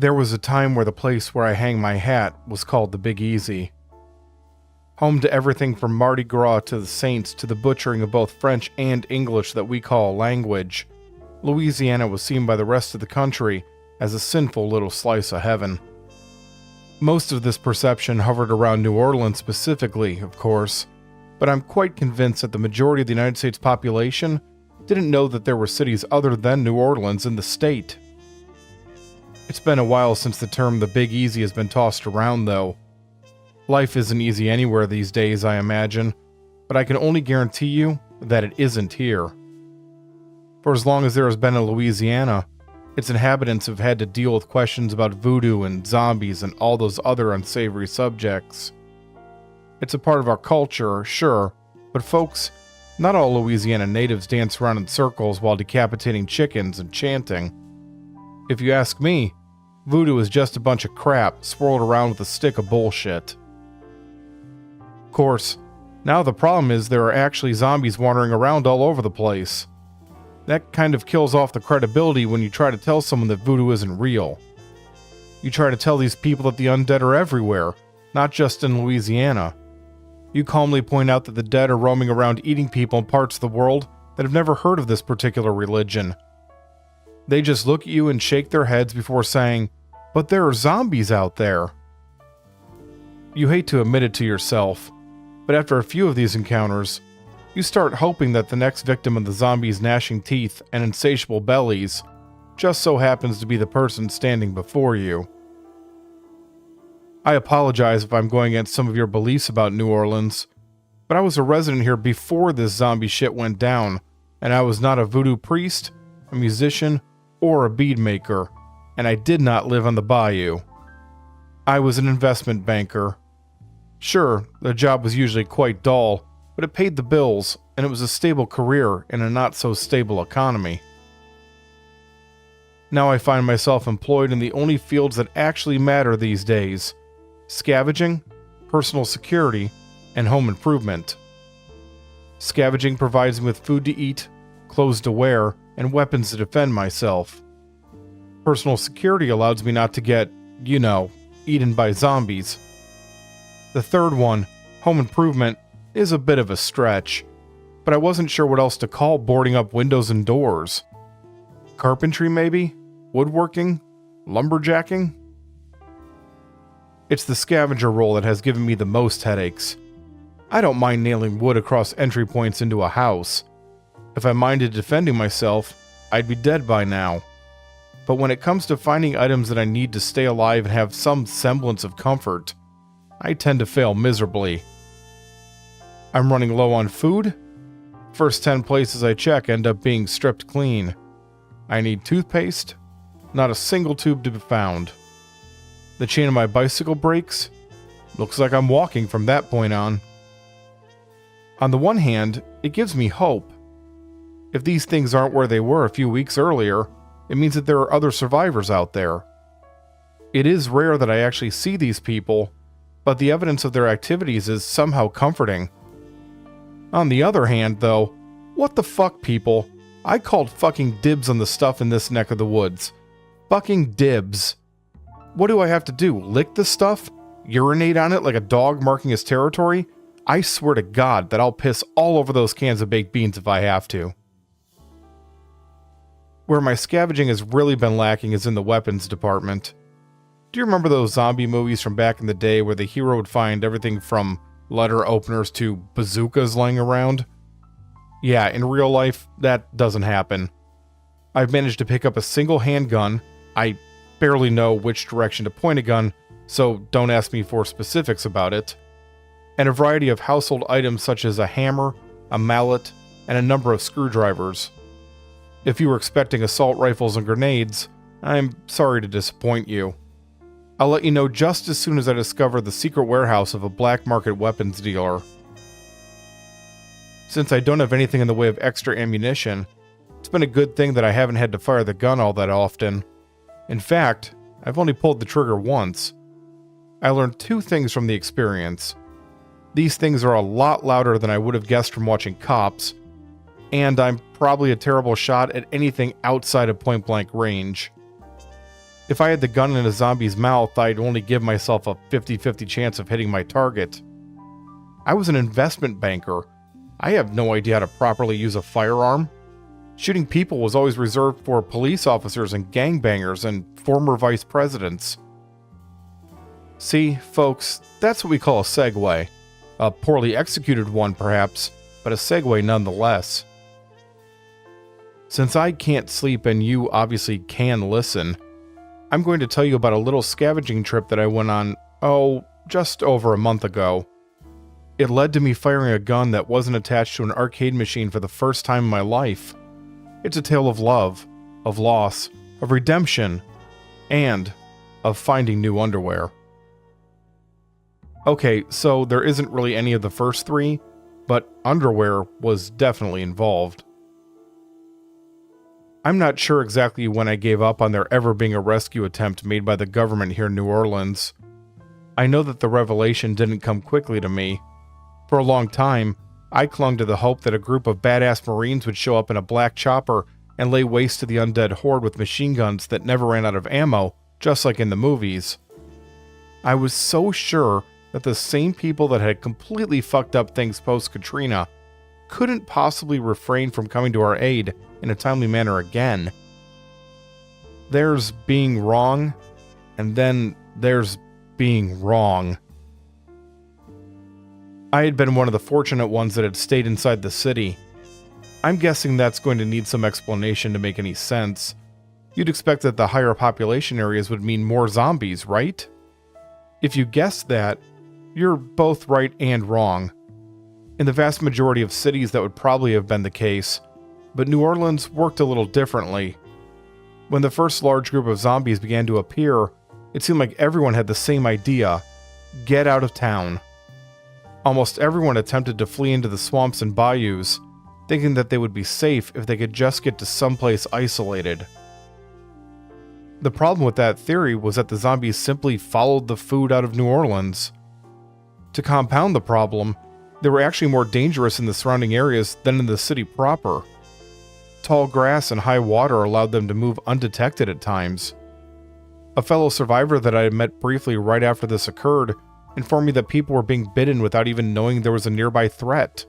There was a time where the place where I hang my hat was called the Big Easy. Home to everything from Mardi Gras to the Saints to the butchering of both French and English that we call a language, Louisiana was seen by the rest of the country as a sinful little slice of heaven. Most of this perception hovered around New Orleans specifically, of course, but I'm quite convinced that the majority of the United States population didn't know that there were cities other than New Orleans in the state. It's been a while since the term the Big Easy has been tossed around, though. Life isn't easy anywhere these days, I imagine, but I can only guarantee you that it isn't here. For as long as there has been a Louisiana, its inhabitants have had to deal with questions about voodoo and zombies and all those other unsavory subjects. It's a part of our culture, sure, but folks, not all Louisiana natives dance around in circles while decapitating chickens and chanting. If you ask me, voodoo is just a bunch of crap swirled around with a stick of bullshit. Of course, now the problem is there are actually zombies wandering around all over the place. That kind of kills off the credibility when you try to tell someone that voodoo isn't real. You try to tell these people that the undead are everywhere, not just in Louisiana. You calmly point out that the dead are roaming around eating people in parts of the world that have never heard of this particular religion. They just look at you and shake their heads before saying, "But there are zombies out there." You hate to admit it to yourself, but after a few of these encounters, you start hoping that the next victim of the zombies' gnashing teeth and insatiable bellies just so happens to be the person standing before you. I apologize if I'm going against some of your beliefs about New Orleans, but I was a resident here before this zombie shit went down, and I was not a voodoo priest, a musician, or a bead maker, and I did not live on the bayou. I was an investment banker. Sure, the job was usually quite dull, but it paid the bills, and it was a stable career in a not-so-stable economy. Now I find myself employed in the only fields that actually matter these days: scavenging, personal security, and home improvement. Scavenging provides me with food to eat, clothes to wear, and weapons to defend myself. Personal security allows me not to get, eaten by zombies. The third one, home improvement, is a bit of a stretch, but I wasn't sure what else to call boarding up windows and doors. Carpentry, maybe? Woodworking? Lumberjacking? It's the scavenger role that has given me the most headaches. I don't mind nailing wood across entry points into a house. If I minded defending myself, I'd be dead by now. But when it comes to finding items that I need to stay alive and have some semblance of comfort, I tend to fail miserably. I'm running low on food. First 10 places I check end up being stripped clean. I need toothpaste. Not a single tube to be found. The chain of my bicycle breaks. Looks like I'm walking from that point on. On the one hand, it gives me hope. If these things aren't where they were a few weeks earlier, it means that there are other survivors out there. It is rare that I actually see these people, but the evidence of their activities is somehow comforting. On the other hand, though, what the fuck, people? I called fucking dibs on the stuff in this neck of the woods. Fucking dibs. What do I have to do? Lick the stuff? Urinate on it like a dog marking his territory? I swear to God that I'll piss all over those cans of baked beans if I have to. Where my scavenging has really been lacking is in the weapons department. Do you remember those zombie movies from back in the day where the hero would find everything from letter openers to bazookas laying around? Yeah, in real life, that doesn't happen. I've managed to pick up a single handgun. I barely know which direction to point a gun, so don't ask me for specifics about it. And a variety of household items such as a hammer, a mallet, and a number of screwdrivers. If you were expecting assault rifles and grenades, I'm sorry to disappoint you. I'll let you know just as soon as I discover the secret warehouse of a black market weapons dealer. Since I don't have anything in the way of extra ammunition, it's been a good thing that I haven't had to fire the gun all that often. In fact, I've only pulled the trigger once. I learned 2 things from the experience. These things are a lot louder than I would have guessed from watching Cops, and I'm probably a terrible shot at anything outside of point-blank range. If I had the gun in a zombie's mouth, I'd only give myself a 50-50 chance of hitting my target. I was an investment banker. I have no idea how to properly use a firearm. Shooting people was always reserved for police officers and gangbangers and former vice presidents. See, folks, that's what we call a segue. A poorly executed one, perhaps, but a segue nonetheless. Since I can't sleep and you obviously can listen, I'm going to tell you about a little scavenging trip that I went on, just over a month ago. It led to me firing a gun that wasn't attached to an arcade machine for the first time in my life. It's a tale of love, of loss, of redemption, and of finding new underwear. Okay, so there isn't really any of the first three, but underwear was definitely involved. I'm not sure exactly when I gave up on there ever being a rescue attempt made by the government here in New Orleans. I know that the revelation didn't come quickly to me. For a long time, I clung to the hope that a group of badass Marines would show up in a black chopper and lay waste to the undead horde with machine guns that never ran out of ammo, just like in the movies. I was so sure that the same people that had completely fucked up things post-Katrina couldn't possibly refrain from coming to our aid in a timely manner again. There's being wrong, and then there's being wrong. I had been one of the fortunate ones that had stayed inside the city. I'm guessing that's going to need some explanation to make any sense. You'd expect that the higher population areas would mean more zombies, right? If you guessed that, you're both right and wrong. In the vast majority of cities, that would probably have been the case, but New Orleans worked a little differently. When the first large group of zombies began to appear, it seemed like everyone had the same idea: get out of town. Almost everyone attempted to flee into the swamps and bayous, thinking that they would be safe if they could just get to someplace isolated. The problem with that theory was that the zombies simply followed the food out of New Orleans. To compound the problem, they were actually more dangerous in the surrounding areas than in the city proper. Tall grass and high water allowed them to move undetected at times. A fellow survivor that I had met briefly right after this occurred informed me that people were being bitten without even knowing there was a nearby threat.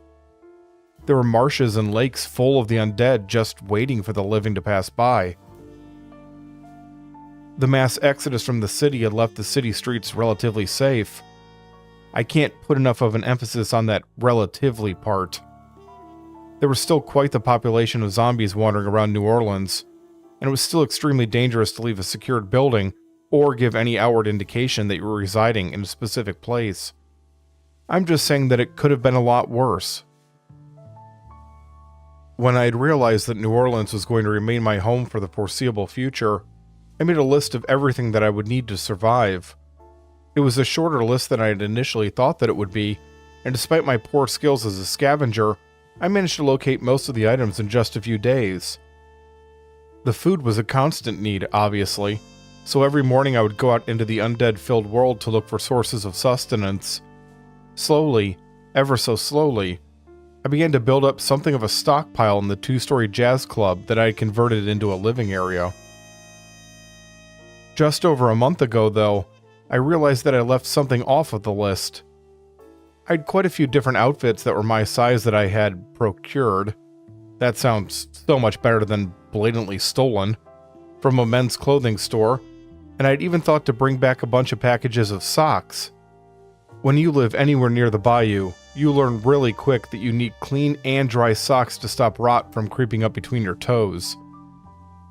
There were marshes and lakes full of the undead just waiting for the living to pass by. The mass exodus from the city had left the city streets relatively safe. I can't put enough of an emphasis on that relatively part. There was still quite the population of zombies wandering around New Orleans, and it was still extremely dangerous to leave a secured building or give any outward indication that you were residing in a specific place. I'm just saying that it could have been a lot worse. When I had realized that New Orleans was going to remain my home for the foreseeable future, I made a list of everything that I would need to survive. It was a shorter list than I had initially thought that it would be, and despite my poor skills as a scavenger, I managed to locate most of the items in just a few days. The food was a constant need, obviously, so every morning I would go out into the undead-filled world to look for sources of sustenance. Slowly, ever so slowly, I began to build up something of a stockpile in the 2-story jazz club that I had converted into a living area. Just over a month ago, though, I realized that I left something off of the list. I had quite a few different outfits that were my size that I had procured. That sounds so much better than blatantly stolen. From a men's clothing store, and I'd even thought to bring back a bunch of packages of socks. When you live anywhere near the bayou, you learn really quick that you need clean and dry socks to stop rot from creeping up between your toes.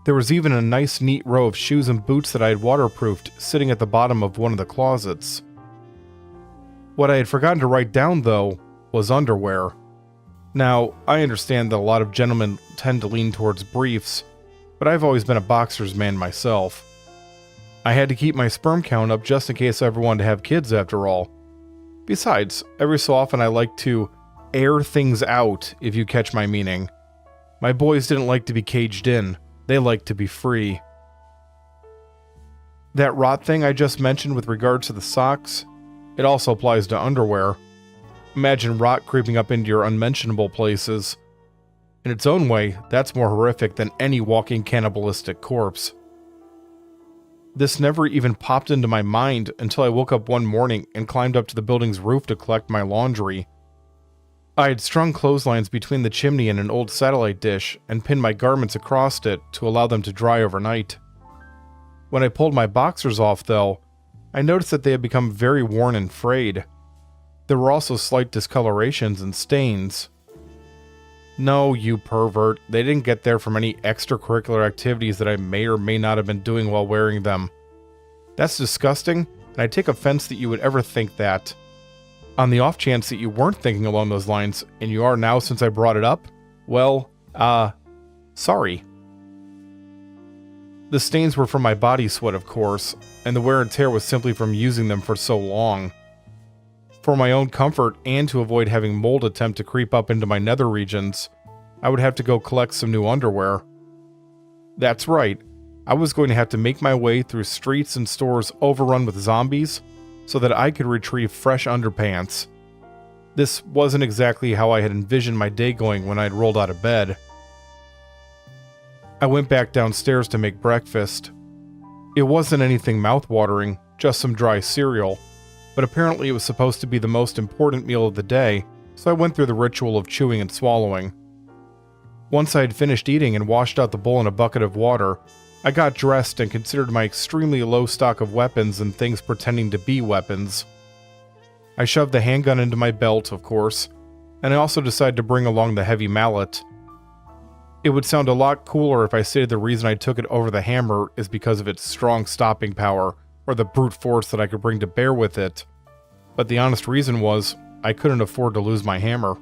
There was even a nice neat row of shoes and boots that I had waterproofed sitting at the bottom of one of the closets. What I had forgotten to write down, though, was underwear. Now, I understand that a lot of gentlemen tend to lean towards briefs, but I've always been a boxer's man myself. I had to keep my sperm count up just in case I ever wanted to have kids after all. Besides, every so often I like to air things out, if you catch my meaning. My boys didn't like to be caged in, they liked to be free. That rot thing I just mentioned with regards to the socks, it also applies to underwear. Imagine rot creeping up into your unmentionable places. In its own way, that's more horrific than any walking cannibalistic corpse. This never even popped into my mind until I woke up one morning and climbed up to the building's roof to collect my laundry. I had strung clotheslines between the chimney and an old satellite dish and pinned my garments across it to allow them to dry overnight. When I pulled my boxers off, though, I noticed that they had become very worn and frayed. There were also slight discolorations and stains. No, you pervert, they didn't get there from any extracurricular activities that I may or may not have been doing while wearing them. That's disgusting, and I take offense that you would ever think that. On the off chance that you weren't thinking along those lines, and you are now since I brought it up, well, sorry. The stains were from my body sweat, of course, and the wear and tear was simply from using them for so long. For my own comfort and to avoid having mold attempt to creep up into my nether regions, I would have to go collect some new underwear. That's right, I was going to have to make my way through streets and stores overrun with zombies so that I could retrieve fresh underpants. This wasn't exactly how I had envisioned my day going when I had rolled out of bed. I went back downstairs to make breakfast. It wasn't anything mouth-watering, just some dry cereal, but apparently it was supposed to be the most important meal of the day, so I went through the ritual of chewing and swallowing. Once I had finished eating and washed out the bowl in a bucket of water, I got dressed and considered my extremely low stock of weapons and things pretending to be weapons. I shoved the handgun into my belt, of course, and I also decided to bring along the heavy mallet. It would sound a lot cooler if I stated the reason I took it over the hammer is because of its strong stopping power, or the brute force that I could bring to bear with it, but the honest reason was, I couldn't afford to lose my hammer.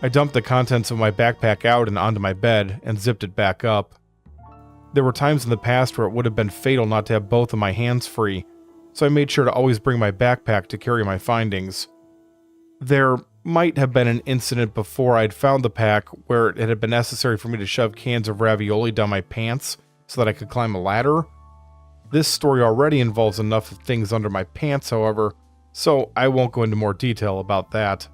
I dumped the contents of my backpack out and onto my bed, and zipped it back up. There were times in the past where it would have been fatal not to have both of my hands free, so I made sure to always bring my backpack to carry my findings. There might have been an incident before I'd found the pack where it had been necessary for me to shove cans of ravioli down my pants so that I could climb a ladder. This story already involves enough of things under my pants, however, so I won't go into more detail about that.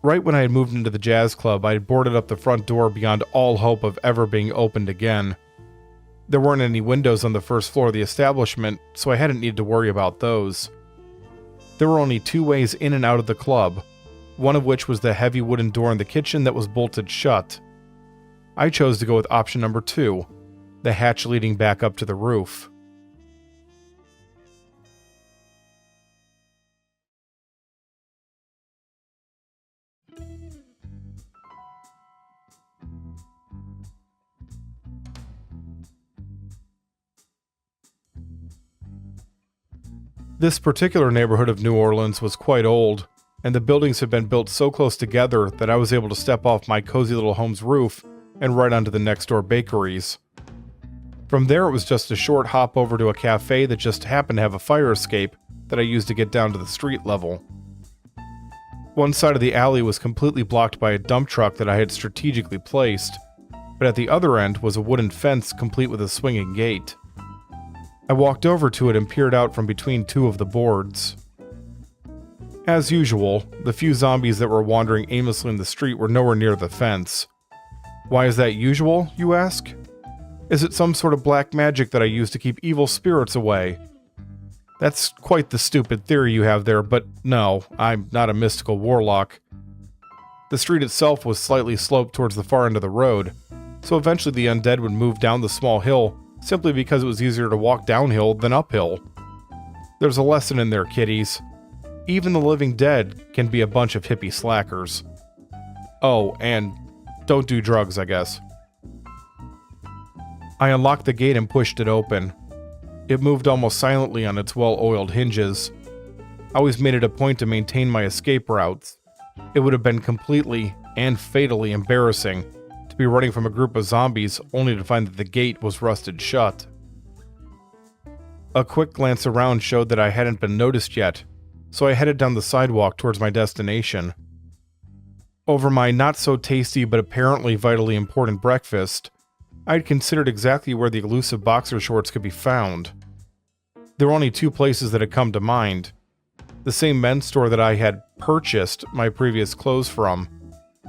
Right when I had moved into the jazz club, I had boarded up the front door beyond all hope of ever being opened again. There weren't any windows on the first floor of the establishment, so I hadn't needed to worry about those. There were only 2 ways in and out of the club, one of which was the heavy wooden door in the kitchen that was bolted shut. I chose to go with option number 2, the hatch leading back up to the roof. This particular neighborhood of New Orleans was quite old, and the buildings had been built so close together that I was able to step off my cozy little home's roof and right onto the next door bakeries. From there it was just a short hop over to a cafe that just happened to have a fire escape that I used to get down to the street level. One side of the alley was completely blocked by a dump truck that I had strategically placed, but at the other end was a wooden fence complete with a swinging gate. I walked over to it and peered out from between 2 of the boards. As usual, the few zombies that were wandering aimlessly in the street were nowhere near the fence. Why is that usual, you ask? Is it some sort of black magic that I use to keep evil spirits away? That's quite the stupid theory you have there, but no, I'm not a mystical warlock. The street itself was slightly sloped towards the far end of the road, so eventually the undead would move down the small hill simply because it was easier to walk downhill than uphill. There's a lesson in there, kiddies. Even the living dead can be a bunch of hippie slackers. Oh, and don't do drugs, I guess. I unlocked the gate and pushed it open. It moved almost silently on its well-oiled hinges. I always made it a point to maintain my escape routes. It would have been completely and fatally embarrassing to be running from a group of zombies only to find that the gate was rusted shut. A quick glance around showed that I hadn't been noticed yet, so I headed down the sidewalk towards my destination. Over my not-so-tasty but apparently vitally important breakfast, I had considered exactly where the elusive boxer shorts could be found. There were only 2 places that had come to mind. The same men's store that I had purchased my previous clothes from,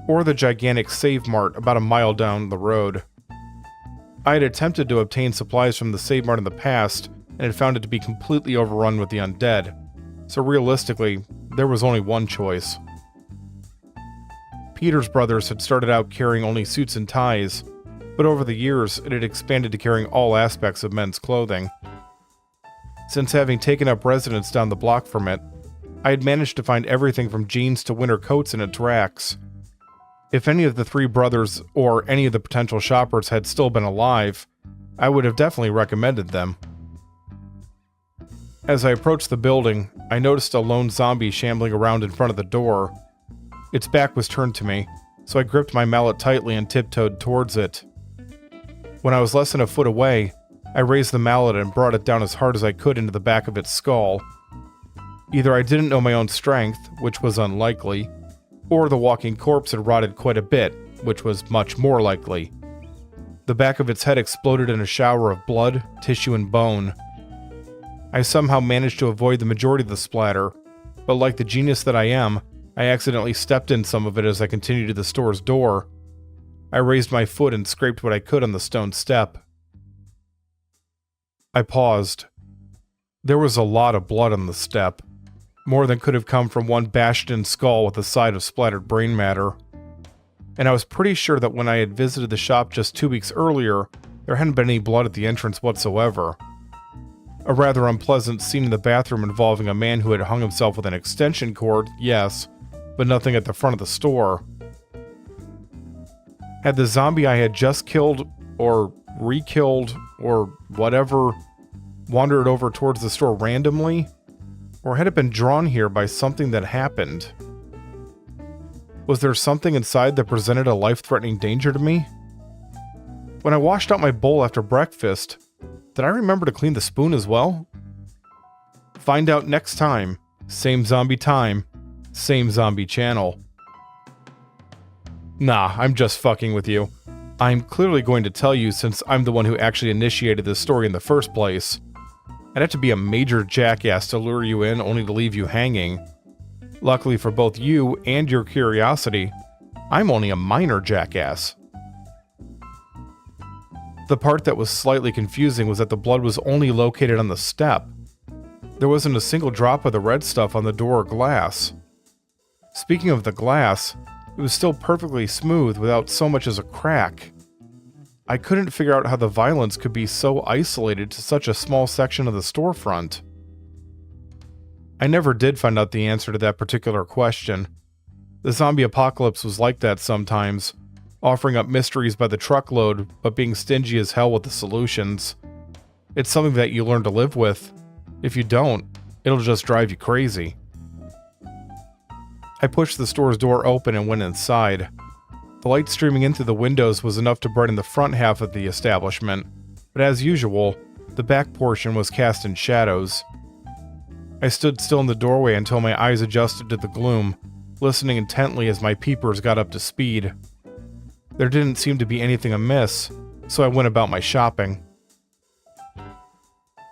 or the gigantic Save Mart about a mile down the road. I had attempted to obtain supplies from the Save Mart in the past and had found it to be completely overrun with the undead, so realistically, there was only one choice. Peter's brothers had started out carrying only suits and ties, but over the years it had expanded to carrying all aspects of men's clothing. Since having taken up residence down the block from it, I had managed to find everything from jeans to winter coats in its racks. If any of the three brothers or any of the potential shoppers had still been alive, I would have definitely recommended them. As I approached the building, I noticed a lone zombie shambling around in front of the door. Its back was turned to me, so I gripped my mallet tightly and tiptoed towards it. When I was less than a foot away, I raised the mallet and brought it down as hard as I could into the back of its skull. Either I didn't know my own strength, which was unlikely, or the walking corpse had rotted quite a bit, which was much more likely. The back of its head exploded in a shower of blood, tissue, and bone. I somehow managed to avoid the majority of the splatter, but like the genius that I am, I accidentally stepped in some of it as I continued to the store's door. I raised my foot and scraped what I could on the stone step. I paused. There was a lot of blood on the step, more than could have come from one bashed-in skull with a side of splattered brain matter. And I was pretty sure that when I had visited the shop just 2 weeks earlier, there hadn't been any blood at the entrance whatsoever. A rather unpleasant scene in the bathroom involving a man who had hung himself with an extension cord, yes, but nothing at the front of the store. Had the zombie I had just killed, or re-killed, or whatever, wandered over towards the store randomly? Or had it been drawn here by something that happened? Was there something inside that presented a life-threatening danger to me? When I washed out my bowl after breakfast, did I remember to clean the spoon as well? Find out next time. Same zombie time, same zombie channel. Nah, I'm just fucking with you. I'm clearly going to tell you since I'm the one who actually initiated this story in the first place. I'd have to be a major jackass to lure you in only to leave you hanging. Luckily for both you and your curiosity, I'm only a minor jackass. The part that was slightly confusing was that the blood was only located on the step. There wasn't a single drop of the red stuff on the door or glass. Speaking of the glass, it was still perfectly smooth without so much as a crack. I couldn't figure out how the violence could be so isolated to such a small section of the storefront. I never did find out the answer to that particular question. The zombie apocalypse was like that sometimes, offering up mysteries by the truckload, but being stingy as hell with the solutions. It's something that you learn to live with. If you don't, it'll just drive you crazy. I pushed the store's door open and went inside. The light streaming in through the windows was enough to brighten the front half of the establishment, but as usual, the back portion was cast in shadows. I stood still in the doorway until my eyes adjusted to the gloom, listening intently as my peepers got up to speed. There didn't seem to be anything amiss, so I went about my shopping.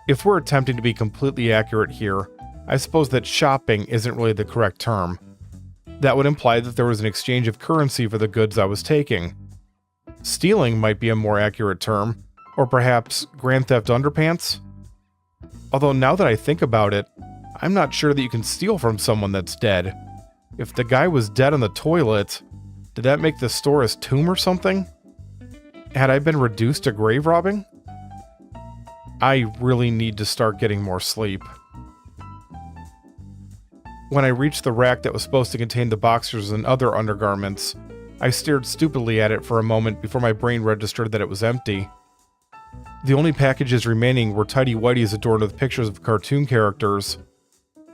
If we're attempting to be completely accurate here, I suppose that shopping isn't really the correct term. That would imply that there was an exchange of currency for the goods I was taking. Stealing might be a more accurate term, or perhaps Grand Theft Underpants? Although now that I think about it, I'm not sure that you can steal from someone that's dead. If the guy was dead on the toilet, did that make the store his tomb or something? Had I been reduced to grave robbing? I really need to start getting more sleep. When I reached the rack that was supposed to contain the boxers and other undergarments, I stared stupidly at it for a moment before my brain registered that it was empty. The only packages remaining were tighty-whities adorned with pictures of cartoon characters.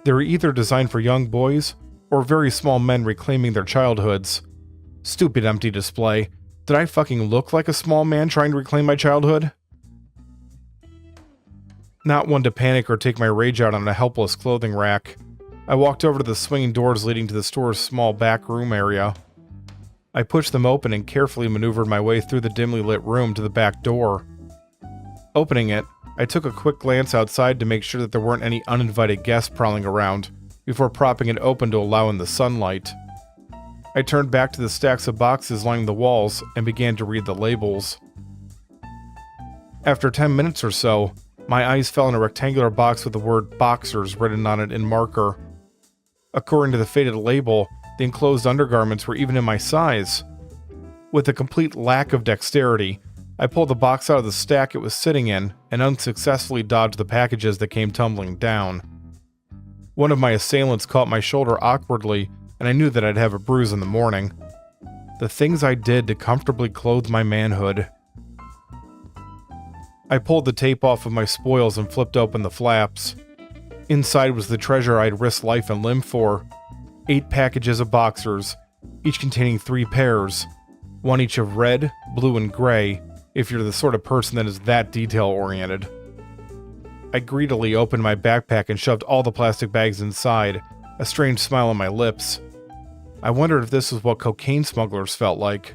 They were either designed for young boys, or very small men reclaiming their childhoods. Stupid empty display. Did I fucking look like a small man trying to reclaim my childhood? Not one to panic or take my rage out on a helpless clothing rack, I walked over to the swinging doors leading to the store's small back room area. I pushed them open and carefully maneuvered my way through the dimly lit room to the back door. Opening it, I took a quick glance outside to make sure that there weren't any uninvited guests prowling around, before propping it open to allow in the sunlight. I turned back to the stacks of boxes lining the walls and began to read the labels. After 10 minutes or so, my eyes fell on a rectangular box with the word boxers written on it in marker. According to the faded label, the enclosed undergarments were even in my size. With a complete lack of dexterity, I pulled the box out of the stack it was sitting in and unsuccessfully dodged the packages that came tumbling down. One of my assailants caught my shoulder awkwardly, and I knew that I'd have a bruise in the morning. The things I did to comfortably clothe my manhood. I pulled the tape off of my spoils and flipped open the flaps. Inside was the treasure I'd risked life and limb for. 8 packages of boxers, each containing 3 pairs, one each of red, blue, and gray, if you're the sort of person that is that detail-oriented. I greedily opened my backpack and shoved all the plastic bags inside, a strange smile on my lips. I wondered if this was what cocaine smugglers felt like.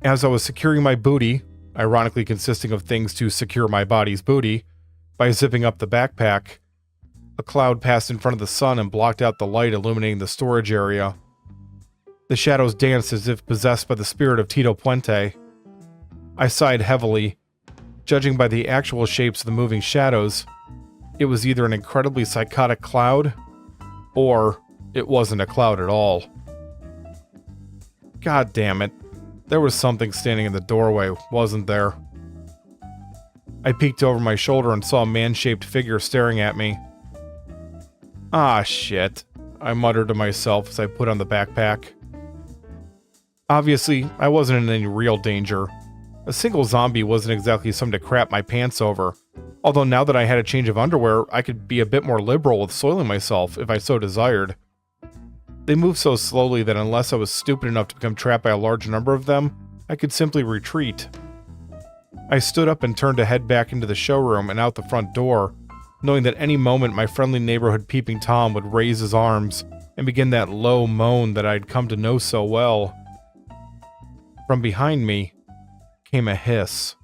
As I was securing my booty, ironically consisting of things to secure my body's booty, by zipping up the backpack, a cloud passed in front of the sun and blocked out the light illuminating the storage area. The shadows danced as if possessed by the spirit of Tito Puente. I sighed heavily. Judging by the actual shapes of the moving shadows, it was either an incredibly psychotic cloud, or it wasn't a cloud at all. God damn it. There was something standing in the doorway, wasn't there? I peeked over my shoulder and saw a man-shaped figure staring at me. Ah, shit, I muttered to myself as I put on the backpack. Obviously, I wasn't in any real danger. A single zombie wasn't exactly something to crap my pants over, although now that I had a change of underwear, I could be a bit more liberal with soiling myself if I so desired. They moved so slowly that unless I was stupid enough to become trapped by a large number of them, I could simply retreat. I stood up and turned to head back into the showroom and out the front door, knowing that any moment my friendly neighborhood peeping Tom would raise his arms and begin that low moan that I'd come to know so well. From behind me came a hiss.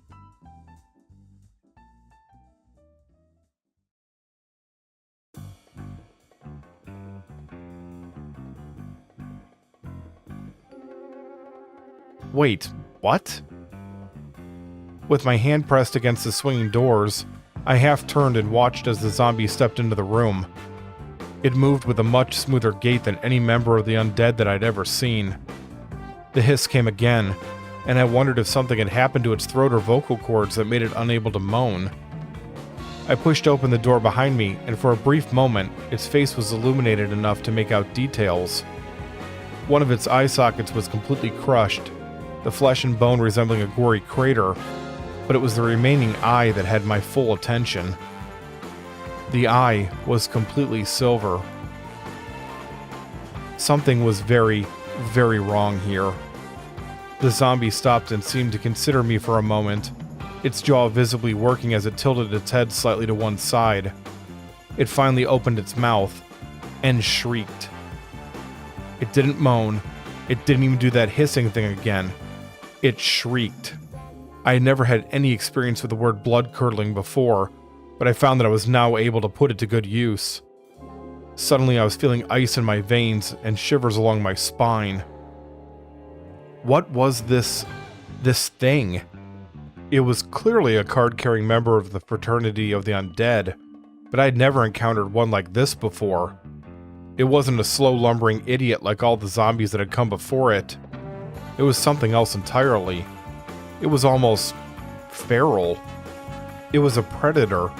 Wait, what? With my hand pressed against the swinging doors, I half turned and watched as the zombie stepped into the room. It moved with a much smoother gait than any member of the undead that I'd ever seen. The hiss came again, and I wondered if something had happened to its throat or vocal cords that made it unable to moan. I pushed open the door behind me, and for a brief moment, its face was illuminated enough to make out details. One of its eye sockets was completely crushed, the flesh and bone resembling a gory crater, but it was the remaining eye that had my full attention. The eye was completely silver. Something was very, very wrong here. The zombie stopped and seemed to consider me for a moment, its jaw visibly working as it tilted its head slightly to one side. It finally opened its mouth and shrieked. It didn't moan. It didn't even do that hissing thing again. It shrieked. I had never had any experience with the word blood-curdling before, but I found that I was now able to put it to good use. Suddenly I was feeling ice in my veins and shivers along my spine. What was this thing? It was clearly a card-carrying member of the Fraternity of the Undead, but I'd never encountered one like this before. It wasn't a slow-lumbering idiot like all the zombies that had come before it. It was something else entirely. It was almost feral. It was a predator.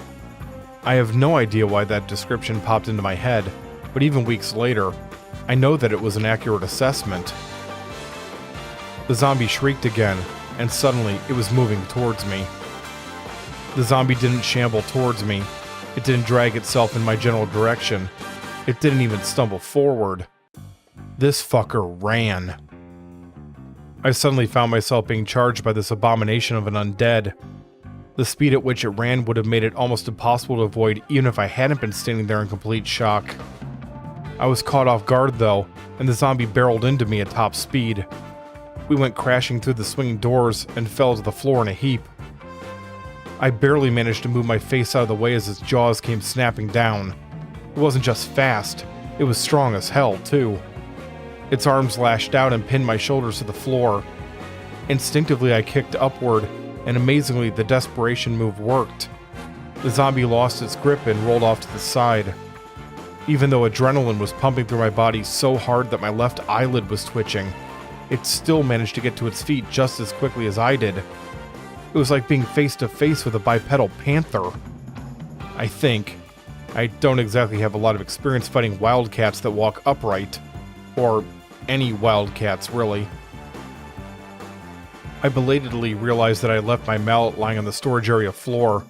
I have no idea why that description popped into my head, but even weeks later, I know that it was an accurate assessment. The zombie shrieked again, and suddenly it was moving towards me. The zombie didn't shamble towards me. It didn't drag itself in my general direction. It didn't even stumble forward. This fucker ran. I suddenly found myself being charged by this abomination of an undead. The speed at which it ran would have made it almost impossible to avoid even if I hadn't been standing there in complete shock. I was caught off guard though, and the zombie barreled into me at top speed. We went crashing through the swinging doors and fell to the floor in a heap. I barely managed to move my face out of the way as its jaws came snapping down. It wasn't just fast, it was strong as hell too. Its arms lashed out and pinned my shoulders to the floor. Instinctively I kicked upward, and amazingly, the desperation move worked. The zombie lost its grip and rolled off to the side. Even though adrenaline was pumping through my body so hard that my left eyelid was twitching, it still managed to get to its feet just as quickly as I did. It was like being face to face with a bipedal panther. I think. I don't exactly have a lot of experience fighting wildcats that walk upright. Or any wildcats, really. I belatedly realized that I left my mallet lying on the storage area floor.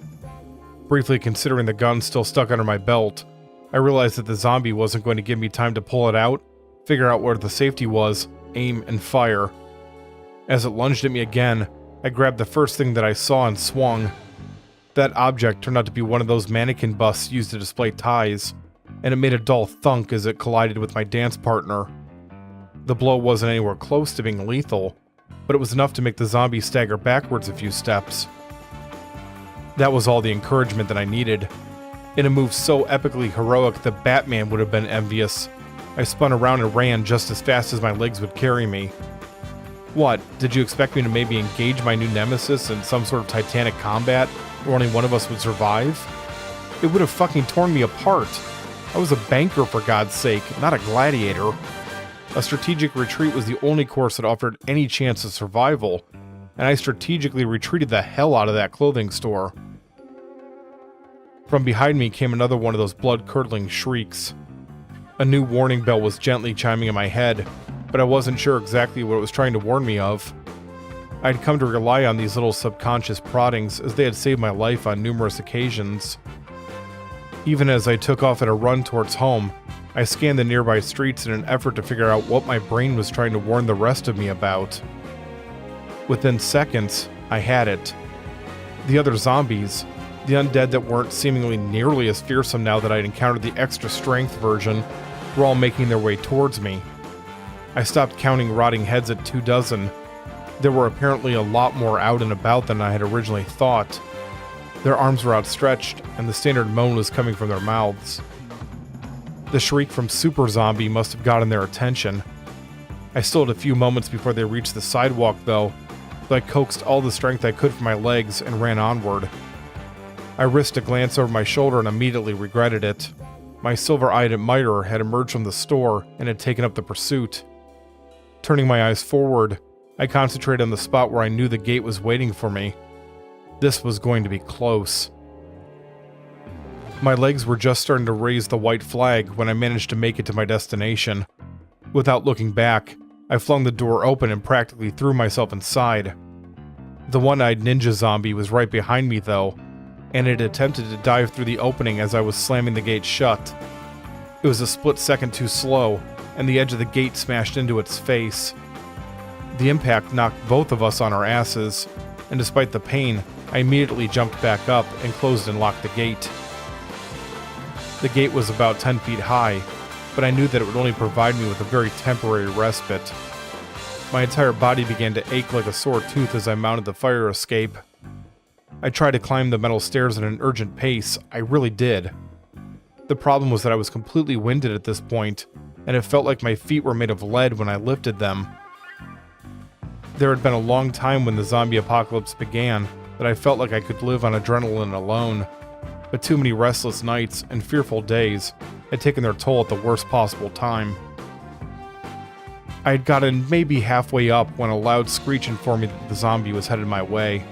Briefly considering the gun still stuck under my belt, I realized that the zombie wasn't going to give me time to pull it out, figure out where the safety was, aim, and fire. As it lunged at me again, I grabbed the first thing that I saw and swung. That object turned out to be one of those mannequin busts used to display ties, and it made a dull thunk as it collided with my dance partner. The blow wasn't anywhere close to being lethal, but it was enough to make the zombie stagger backwards a few steps. That was all the encouragement that I needed. In a move so epically heroic that Batman would have been envious, I spun around and ran just as fast as my legs would carry me. What, did you expect me to maybe engage my new nemesis in some sort of titanic combat, where only one of us would survive? It would have fucking torn me apart. I was a banker, for God's sake, not a gladiator. A strategic retreat was the only course that offered any chance of survival, and I strategically retreated the hell out of that clothing store. From behind me came another one of those blood-curdling shrieks. A new warning bell was gently chiming in my head, but I wasn't sure exactly what it was trying to warn me of. I'd come to rely on these little subconscious proddings as they had saved my life on numerous occasions. Even as I took off at a run towards home, I scanned the nearby streets in an effort to figure out what my brain was trying to warn the rest of me about. Within seconds, I had it. The other zombies, the undead that weren't seemingly nearly as fearsome now that I'd encountered the extra strength version, were all making their way towards me. I stopped counting rotting heads at 24. There were apparently a lot more out and about than I had originally thought. Their arms were outstretched, and the standard moan was coming from their mouths. The shriek from Super Zombie must have gotten their attention. I still had a few moments before they reached the sidewalk, though, so I coaxed all the strength I could from my legs and ran onward. I risked a glance over my shoulder and immediately regretted it. My silver-eyed admirer had emerged from the store and had taken up the pursuit. Turning my eyes forward, I concentrated on the spot where I knew the gate was waiting for me. This was going to be close. My legs were just starting to raise the white flag when I managed to make it to my destination. Without looking back, I flung the door open and practically threw myself inside. The one-eyed ninja zombie was right behind me though, and it attempted to dive through the opening as I was slamming the gate shut. It was a split second too slow, and the edge of the gate smashed into its face. The impact knocked both of us on our asses, and despite the pain, I immediately jumped back up and closed and locked the gate. The gate was about 10 feet high, but I knew that it would only provide me with a very temporary respite. My entire body began to ache like a sore tooth as I mounted the fire escape. I tried to climb the metal stairs at an urgent pace, I really did. The problem was that I was completely winded at this point, and it felt like my feet were made of lead when I lifted them. There had been a long time when the zombie apocalypse began that I felt like I could live on adrenaline alone, but too many restless nights and fearful days had taken their toll at the worst possible time. I had gotten maybe halfway up when a loud screech informed me that the zombie was headed my way.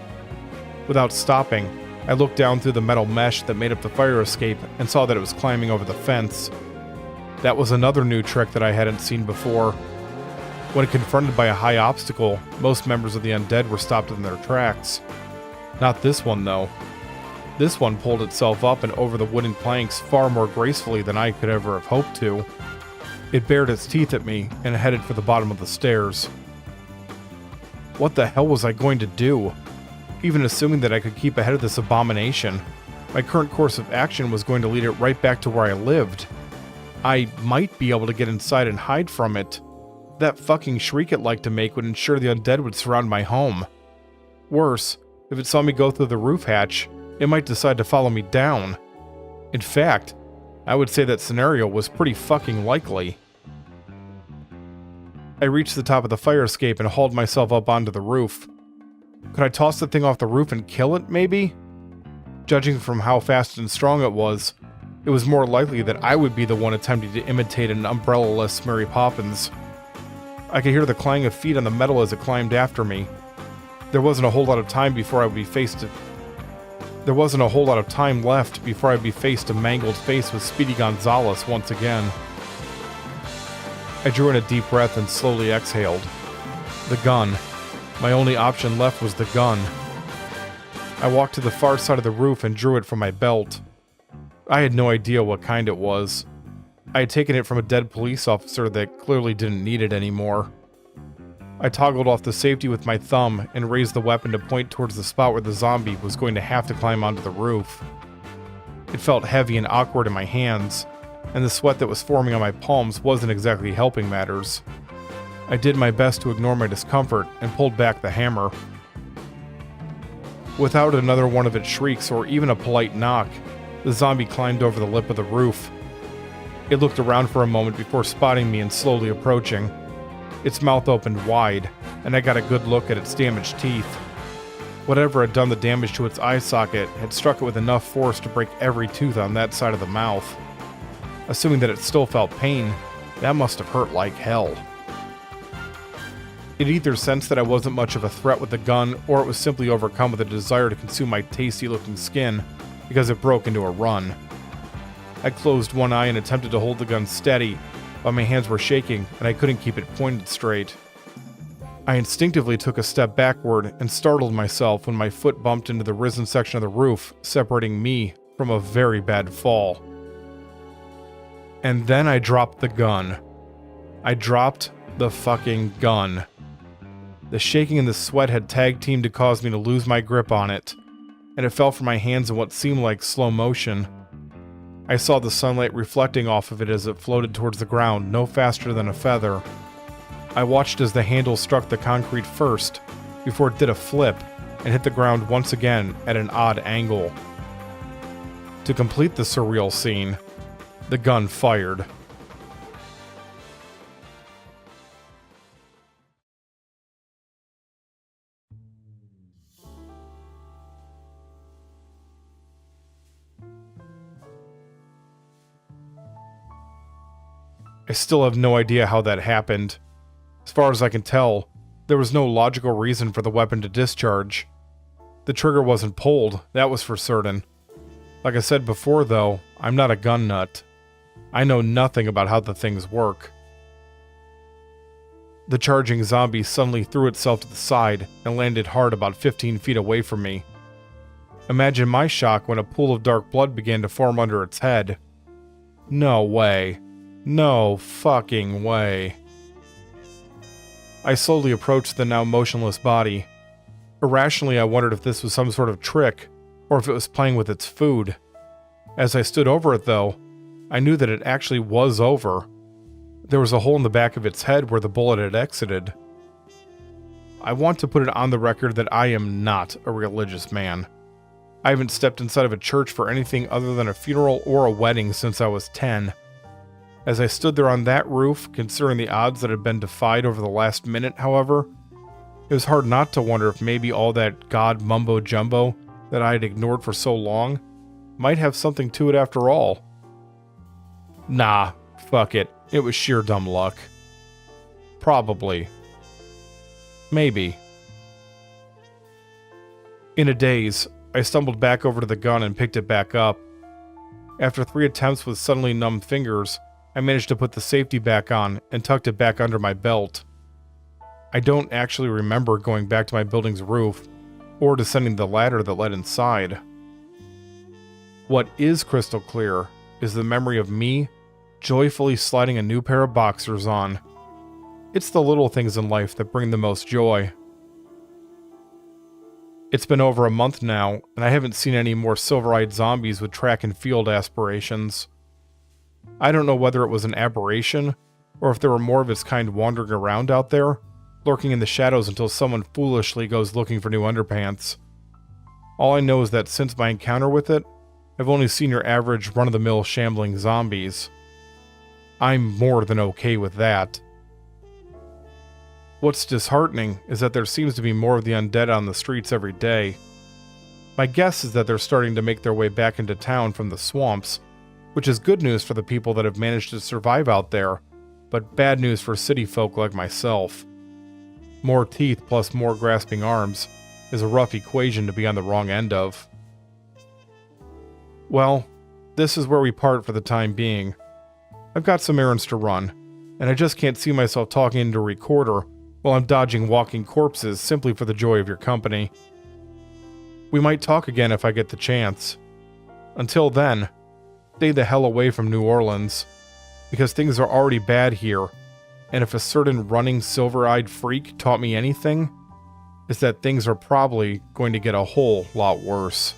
Without stopping, I looked down through the metal mesh that made up the fire escape and saw that it was climbing over the fence. That was another new trick that I hadn't seen before. When confronted by a high obstacle, most members of the undead were stopped in their tracks. Not this one, though. This one pulled itself up and over the wooden planks far more gracefully than I could ever have hoped to. It bared its teeth at me and headed for the bottom of the stairs. What the hell was I going to do? Even assuming that I could keep ahead of this abomination, my current course of action was going to lead it right back to where I lived. I might be able to get inside and hide from it. That fucking shriek it liked to make would ensure the undead would surround my home. Worse, if it saw me go through the roof hatch, it might decide to follow me down. In fact, I would say that scenario was pretty fucking likely. I reached the top of the fire escape and hauled myself up onto the roof. Could I toss the thing off the roof and kill it, maybe? Judging from how fast and strong it was more likely that I would be the one attempting to imitate an umbrella-less Mary Poppins. I could hear the clang of feet on the metal as it climbed after me. There wasn't a whole lot of time left before I'd be faced a mangled face with Speedy Gonzales once again. I drew in a deep breath and slowly exhaled. The gun. My only option left was the gun. I walked to the far side of the roof and drew it from my belt. I had no idea what kind it was. I had taken it from a dead police officer that clearly didn't need it anymore. I toggled off the safety with my thumb and raised the weapon to point towards the spot where the zombie was going to have to climb onto the roof. It felt heavy and awkward in my hands, and the sweat that was forming on my palms wasn't exactly helping matters. I did my best to ignore my discomfort and pulled back the hammer. Without another one of its shrieks or even a polite knock, the zombie climbed over the lip of the roof. It looked around for a moment before spotting me and slowly approaching. Its mouth opened wide, and I got a good look at its damaged teeth. Whatever had done the damage to its eye socket had struck it with enough force to break every tooth on that side of the mouth. Assuming that it still felt pain, that must have hurt like hell. It either sensed that I wasn't much of a threat with the gun, or it was simply overcome with a desire to consume my tasty-looking skin, because it broke into a run. I closed one eye and attempted to hold the gun steady, but my hands were shaking and I couldn't keep it pointed straight. I instinctively took a step backward and startled myself when my foot bumped into the risen section of the roof, separating me from a very bad fall. And then I dropped the gun. I dropped the fucking gun. The shaking and the sweat had tag-teamed to cause me to lose my grip on it, and it fell from my hands in what seemed like slow motion. I saw the sunlight reflecting off of it as it floated towards the ground, no faster than a feather. I watched as the handle struck the concrete first, before it did a flip and hit the ground once again at an odd angle. To complete the surreal scene, the gun fired. I still have no idea how that happened. As far as I can tell, there was no logical reason for the weapon to discharge. The trigger wasn't pulled, that was for certain. Like I said before though, I'm not a gun nut. I know nothing about how the things work. The charging zombie suddenly threw itself to the side and landed hard about 15 feet away from me. Imagine my shock when a pool of dark blood began to form under its head. No way. No fucking way. I slowly approached the now motionless body. Irrationally, I wondered if this was some sort of trick, or if it was playing with its food. As I stood over it though, I knew that it actually was over. There was a hole in the back of its head where the bullet had exited. I want to put it on the record that I am not a religious man. I haven't stepped inside of a church for anything other than a funeral or a wedding since I was 10. As I stood there on that roof, considering the odds that had been defied over the last minute, however, it was hard not to wonder if maybe all that God mumbo-jumbo that I had ignored for so long might have something to it after all. Nah, fuck it. It was sheer dumb luck. Probably. Maybe. In a daze, I stumbled back over to the gun and picked it back up. After 3 attempts with suddenly numb fingers, I managed to put the safety back on and tucked it back under my belt. I don't actually remember going back to my building's roof or descending the ladder that led inside. What is crystal clear is the memory of me joyfully sliding a new pair of boxers on. It's the little things in life that bring the most joy. It's been over a month now, and I haven't seen any more silver-eyed zombies with track and field aspirations. I don't know whether it was an aberration, or if there were more of its kind wandering around out there, lurking in the shadows until someone foolishly goes looking for new underpants. All I know is that since my encounter with it, I've only seen your average run-of-the-mill shambling zombies. I'm more than okay with that. What's disheartening is that there seems to be more of the undead on the streets every day. My guess is that they're starting to make their way back into town from the swamps, which is good news for the people that have managed to survive out there, but bad news for city folk like myself. More teeth plus more grasping arms is a rough equation to be on the wrong end of. Well, this is where we part for the time being. I've got some errands to run, and I just can't see myself talking into a recorder while I'm dodging walking corpses simply for the joy of your company. We might talk again if I get the chance. Until then, stay the hell away from New Orleans, because things are already bad here, and if a certain running silver-eyed freak taught me anything, it's that things are probably going to get a whole lot worse.